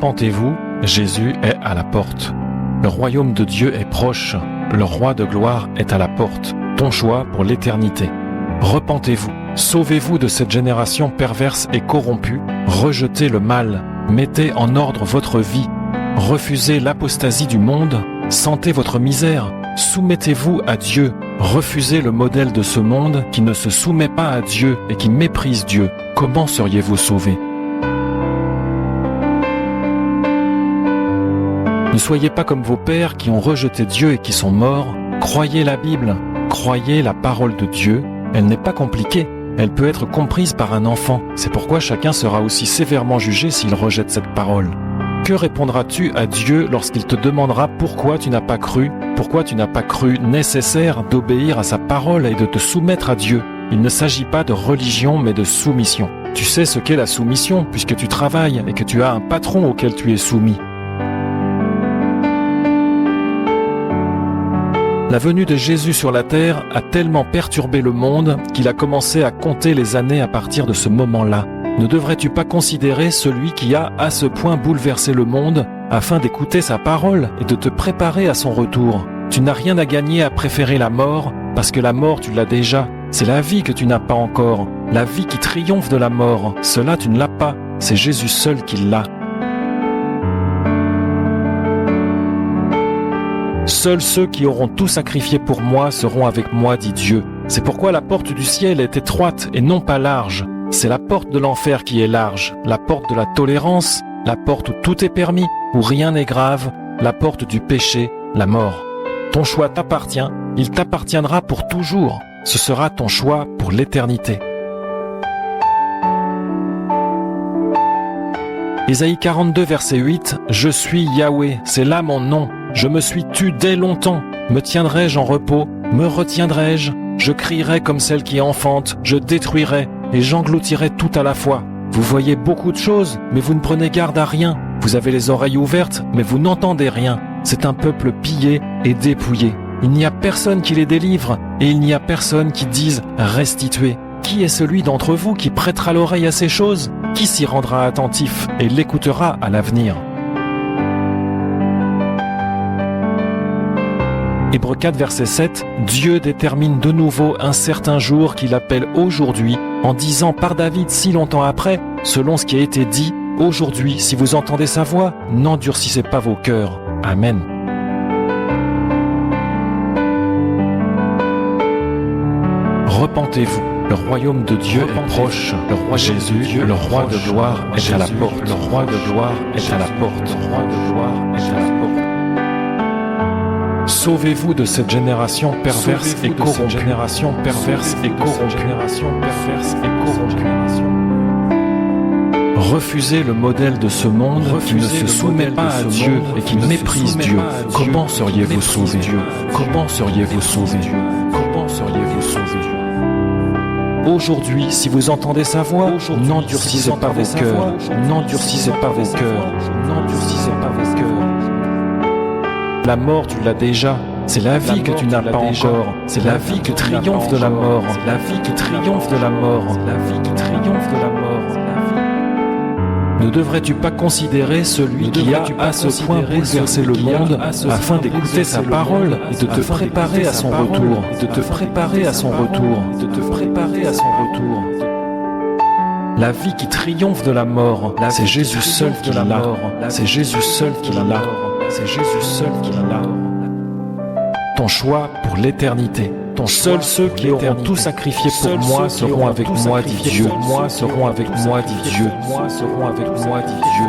Repentez-vous, Jésus est à la porte. Le royaume de Dieu est proche, le roi de gloire est à la porte. Ton choix pour l'éternité. Repentez-vous, sauvez-vous de cette génération perverse et corrompue, rejetez le mal, mettez en ordre votre vie, refusez l'apostasie du monde, sentez votre misère, soumettez-vous à Dieu, refusez le modèle de ce monde qui ne se soumet pas à Dieu et qui méprise Dieu. Comment seriez-vous sauvés ? Ne soyez pas comme vos pères qui ont rejeté Dieu et qui sont morts. Croyez la Bible, croyez la parole de Dieu. Elle n'est pas compliquée, elle peut être comprise par un enfant. C'est pourquoi chacun sera aussi sévèrement jugé s'il rejette cette parole. Que répondras-tu à Dieu lorsqu'il te demandera pourquoi tu n'as pas cru nécessaire d'obéir à sa parole et de te soumettre à Dieu ? Il ne s'agit pas de religion mais de soumission. Tu sais ce qu'est la soumission puisque tu travailles et que tu as un patron auquel tu es soumis. La venue de Jésus sur la terre a tellement perturbé le monde qu'il a commencé à compter les années à partir de ce moment-là. Ne devrais-tu pas considérer celui qui a à ce point bouleversé le monde afin d'écouter sa parole et de te préparer à son retour ? Tu n'as rien à gagner à préférer la mort parce que la mort tu l'as déjà. C'est la vie que tu n'as pas encore. La vie qui triomphe de la mort, cela tu ne l'as pas. C'est Jésus seul qui l'a. Seuls ceux qui auront tout sacrifié pour moi seront avec moi, dit Dieu. C'est pourquoi la porte du ciel est étroite et non pas large. C'est la porte de l'enfer qui est large, la porte de la tolérance, la porte où tout est permis, où rien n'est grave, la porte du péché, la mort. Ton choix t'appartient, il t'appartiendra pour toujours. Ce sera ton choix pour l'éternité. Ésaïe 42, verset 8, « Je suis Yahweh, c'est là mon nom. Je me suis tu dès longtemps. Me tiendrai-je en repos? Me retiendrai-je? Je crierai comme celle qui enfante. Je détruirai et j'engloutirai tout à la fois. Vous voyez beaucoup de choses, mais vous ne prenez garde à rien. Vous avez les oreilles ouvertes, mais vous n'entendez rien. C'est un peuple pillé et dépouillé. Il n'y a personne qui les délivre et il n'y a personne qui dise « restituez ». Qui est celui d'entre vous qui prêtera l'oreille à ces choses? Qui s'y rendra attentif et l'écoutera à l'avenir? Hébreux 4, verset 7, Dieu détermine de nouveau un certain jour qu'il appelle aujourd'hui, en disant par David si longtemps après, selon ce qui a été dit, aujourd'hui, si vous entendez sa voix, n'endurcissez pas vos cœurs. Amen. Repentez-vous, le royaume de Dieu est proche, le roi Jésus, le roi de gloire est à la porte, le roi de gloire est à la porte, le roi de gloire est à la porte. Sauvez-vous de cette génération perverse et corrompue. Refusez le modèle de ce monde qui ne se soumet pas à Dieu et qui méprise Dieu. Comment seriez-vous sauvés? Comment seriez-vous sauvés? Comment seriez-vous sauvés? Aujourd'hui, si vous entendez sa voix, n'endurcissez pas vos cœurs. N'endurcissez pas vos cœurs. N'endurcissez pas vos cœurs. La mort, tu l'as déjà. C'est la vie que tu n'as pas encore. C'est la vie qui triomphe de la mort. La vie qui triomphe de la mort. La vie qui triomphe de la mort. Ne devrais-tu pas considérer celui qui a à ce point bouleversé le monde afin d'écouter sa parole et de te préparer à son retour, de te préparer à son retour, de te préparer à son retour. La vie qui triomphe de la mort, c'est Jésus seul qui l'a. C'est Jésus seul qui l'a. C'est Jésus seul qui l'a. Ton choix pour l'éternité. Seuls ceux qui auront tout sacrifié pour moi seront avec moi, dit Dieu. Moi seront avec moi, dit Dieu. Moi seront avec moi, dit Dieu.